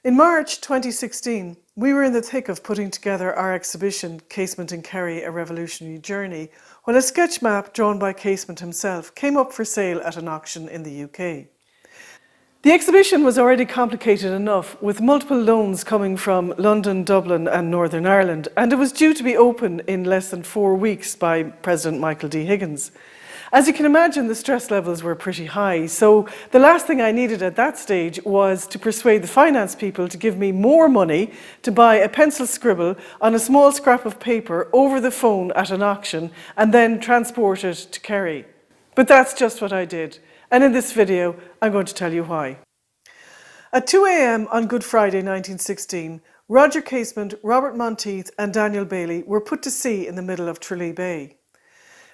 In March 2016, we were in the thick of putting together our exhibition, Casement and Kerry, A Revolutionary Journey, when a sketch map drawn by Casement himself came up for sale at an auction in the UK. The exhibition was already complicated enough, with multiple loans coming from London, Dublin and Northern Ireland, and it was due to be open in less than 4 weeks by President Michael D. Higgins. As you can imagine, the stress levels were pretty high, so the last thing I needed at that stage was to persuade the finance people to give me more money to buy a pencil scribble on a small scrap of paper over the phone at an auction and then transport it to Kerry. But that's just what I did, and in this video I'm going to tell you why. At 2 a.m. on Good Friday 1916, Roger Casement, Robert Monteith and Daniel Bailey were put to sea in the middle of Tralee Bay.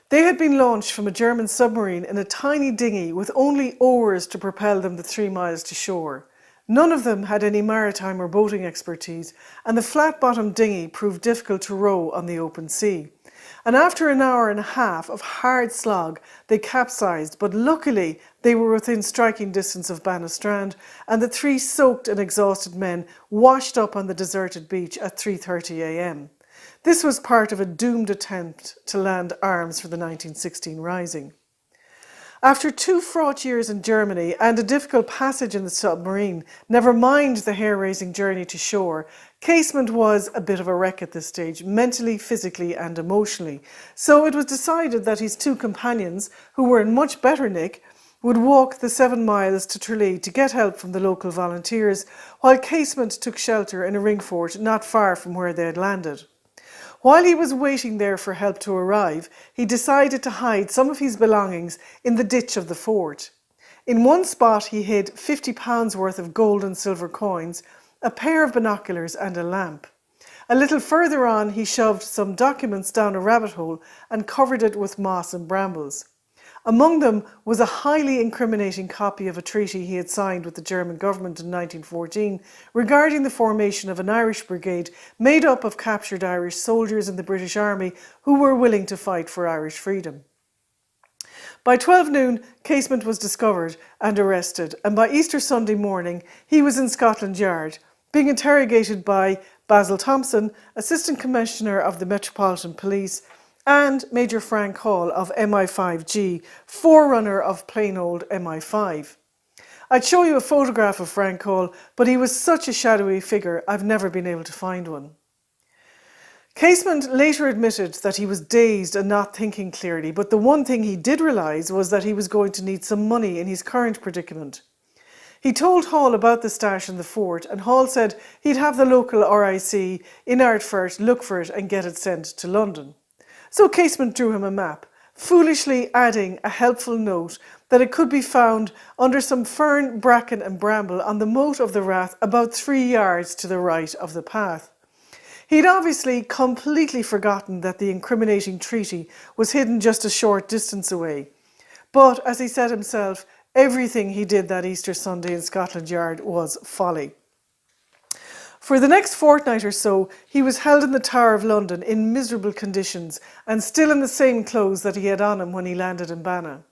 They had been launched from a German submarine in a tiny dinghy with only oars to propel them the 3 miles to shore. None of them had any maritime or boating expertise, and the flat-bottomed dinghy proved difficult to row on the open sea. And after an hour and a half of hard slog, they capsized, but luckily they were within striking distance of Bannostrand, and the 3 soaked and exhausted men washed up on the deserted beach at 3:30 a.m. This was part of a doomed attempt to land arms for the 1916 Rising. After 2 fraught years in Germany and a difficult passage in the submarine, never mind the hair-raising journey to shore, Casement was a bit of a wreck at this stage, mentally, physically and emotionally. So it was decided that his 2 companions, who were in much better nick, would walk the 7 miles to Tralee to get help from the local volunteers, while Casement took shelter in a ring fort not far from where they had landed. While he was waiting there for help to arrive, he decided to hide some of his belongings in the ditch of the fort. In one spot he hid £50 worth of gold and silver coins, a pair of binoculars and a lamp. A little further on he shoved some documents down a rabbit hole and covered it with moss and brambles. Among them was a highly incriminating copy of a treaty he had signed with the German government in 1914 regarding the formation of an Irish brigade made up of captured Irish soldiers in the British Army who were willing to fight for Irish freedom. By 12 noon, Casement was discovered and arrested, and by Easter Sunday morning he was in Scotland Yard, being interrogated by Basil Thompson, Assistant Commissioner of the Metropolitan Police, and Major Frank Hall of MI5G, forerunner of plain old MI5. I'd show you a photograph of Frank Hall, but he was such a shadowy figure I've never been able to find one. Casement later admitted that he was dazed and not thinking clearly, but the one thing he did realise was that he was going to need some money in his current predicament. He told Hall about the stash in the fort, and Hall said he'd have the local RIC in Ardfert look for it and get it sent to London. So Casement drew him a map, foolishly adding a helpful note that it could be found under some fern, bracken and bramble on the moat of the Rath about 3 yards to the right of the path. He'd obviously completely forgotten that the incriminating treaty was hidden just a short distance away. But, as he said himself, everything he did that Easter Sunday in Scotland Yard was folly. For the next fortnight or so, he was held in the Tower of London in miserable conditions and still in the same clothes that he had on him when he landed in Banna.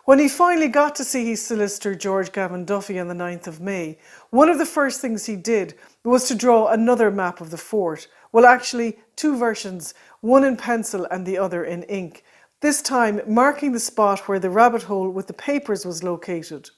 When he finally got to see his solicitor George Gavin Duffy on the 9th of May, one of the first things he did was to draw another map of the fort. Well, actually, 2 versions, one in pencil and the other in ink, this time marking the spot where the rabbit hole with the papers was located.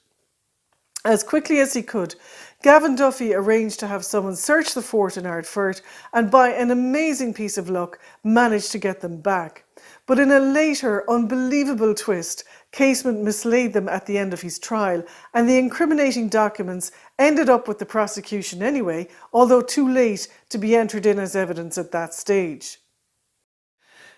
As quickly as he could, Gavin Duffy arranged to have someone search the fort in Ardfert and by an amazing piece of luck managed to get them back. But in a later, unbelievable twist, Casement mislaid them at the end of his trial, and the incriminating documents ended up with the prosecution anyway, although too late to be entered in as evidence at that stage.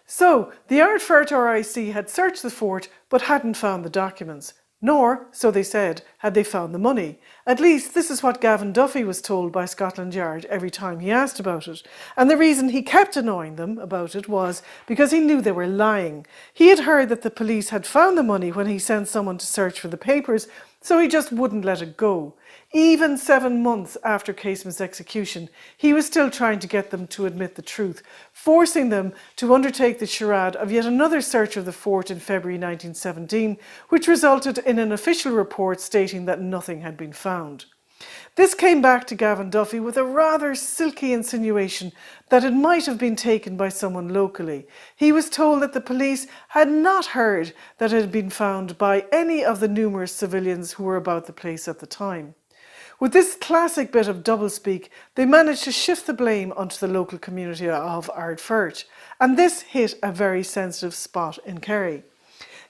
So, the Ardfert RIC had searched the fort but hadn't found the documents. Nor, so they said, had they found the money. At least this is what Gavin Duffy was told by Scotland Yard every time he asked about it. And the reason he kept annoying them about it was because he knew they were lying. He had heard that the police had found the money when he sent someone to search for the papers, so he just wouldn't let it go. Even 7 months after Casement's execution, he was still trying to get them to admit the truth, forcing them to undertake the charade of yet another search of the fort in February 1917, which resulted in an official report stating that nothing had been found. This came back to Gavin Duffy with a rather silky insinuation that it might have been taken by someone locally. He was told that the police had not heard that it had been found by any of the numerous civilians who were about the place at the time. With this classic bit of doublespeak, they managed to shift the blame onto the local community of Ardfert, and this hit a very sensitive spot in Kerry.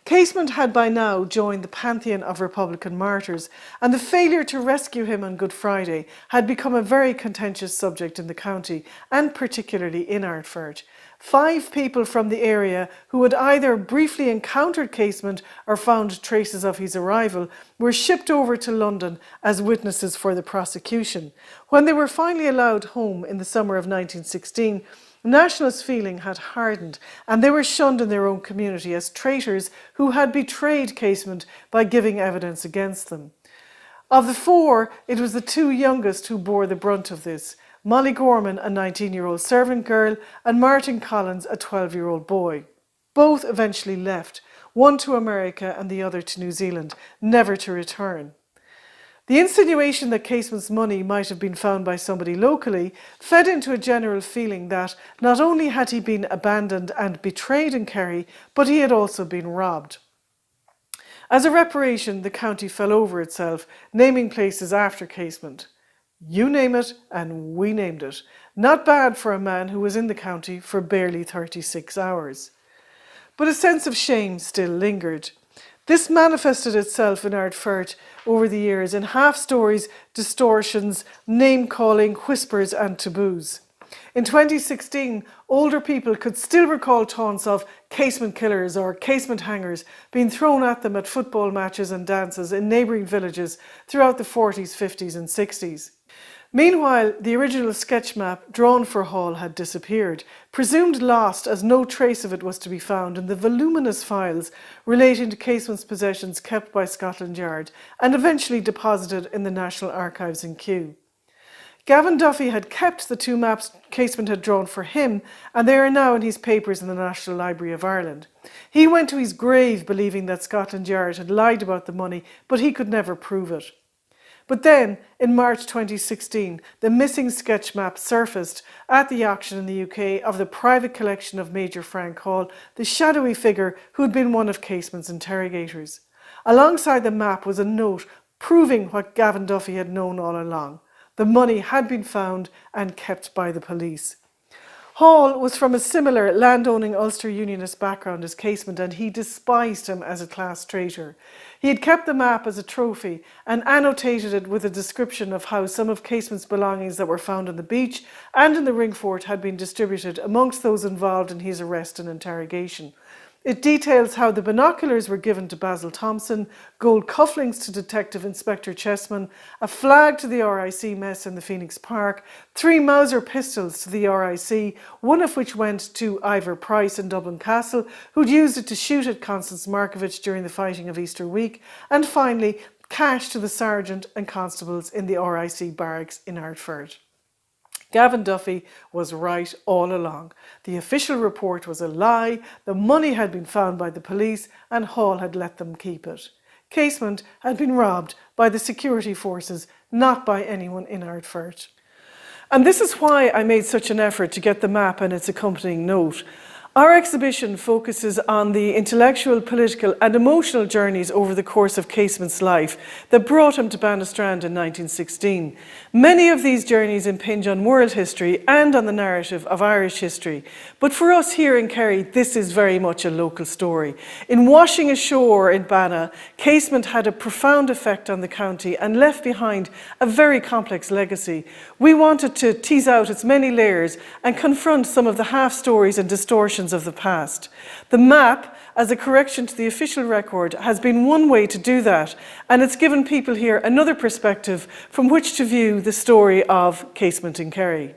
Casement had by now joined the pantheon of Republican martyrs, and the failure to rescue him on Good Friday had become a very contentious subject in the county, and particularly in Ardfert. 5 people from the area who had either briefly encountered Casement or found traces of his arrival were shipped over to London as witnesses for the prosecution. When they were finally allowed home in the summer of 1916, nationalist feeling had hardened, and they were shunned in their own community as traitors who had betrayed Casement by giving evidence against them. Of the 4, it was the 2 youngest who bore the brunt of this: Molly Gorman, a 19-year-old servant girl, and Martin Collins, a 12-year-old boy. Both eventually left, one to America and the other to New Zealand, never to return. The insinuation that Casement's money might have been found by somebody locally fed into a general feeling that not only had he been abandoned and betrayed in Kerry, but he had also been robbed. As a reparation, the county fell over itself, naming places after Casement. You name it, and we named it. Not bad for a man who was in the county for barely 36 hours. But a sense of shame still lingered. This manifested itself in Ardfert over the years in half-stories, distortions, name-calling, whispers and taboos. In 2016, older people could still recall taunts of casement killers or casement hangers being thrown at them at football matches and dances in neighbouring villages throughout the 40s, 50s and 60s. Meanwhile, the original sketch map drawn for Hall had disappeared, presumed lost as no trace of it was to be found in the voluminous files relating to Casement's possessions kept by Scotland Yard and eventually deposited in the National Archives in Kew. Gavin Duffy had kept the 2 maps Casement had drawn for him, and they are now in his papers in the National Library of Ireland. He went to his grave believing that Scotland Yard had lied about the money, but he could never prove it. But then, in March 2016, the missing sketch map surfaced at the auction in the UK of the private collection of Major Frank Hall, the shadowy figure who had been one of Casement's interrogators. Alongside the map was a note proving what Gavin Duffy had known all along. The money had been found and kept by the police. Hall was from a similar landowning Ulster Unionist background as Casement, and he despised him as a class traitor. He had kept the map as a trophy and annotated it with a description of how some of Casement's belongings that were found on the beach and in the Ringfort had been distributed amongst those involved in his arrest and interrogation. It details how the binoculars were given to Basil Thompson, gold cufflinks to Detective Inspector Chessman, a flag to the RIC mess in the Phoenix Park, 3 Mauser pistols to the RIC, one of which went to Ivor Price in Dublin Castle, who'd used it to shoot at Constance Markovich during the fighting of Easter week, and finally cash to the sergeant and constables in the RIC barracks in Ardfert. Gavin Duffy was right all along. The official report was a lie, the money had been found by the police, and Hall had let them keep it. Casement had been robbed by the security forces, not by anyone in Ardfert. And this is why I made such an effort to get the map and its accompanying note. Our exhibition focuses on the intellectual, political and emotional journeys over the course of Casement's life that brought him to Bannastrand in 1916. Many of these journeys impinge on world history and on the narrative of Irish history. But for us here in Kerry, this is very much a local story. In washing ashore in Banna, Casement had a profound effect on the county and left behind a very complex legacy. We wanted to tease out its many layers and confront some of the half-stories and distortions of the past. The map, as a correction to the official record, has been one way to do that, and it's given people here another perspective from which to view the story of Casement in Kerry.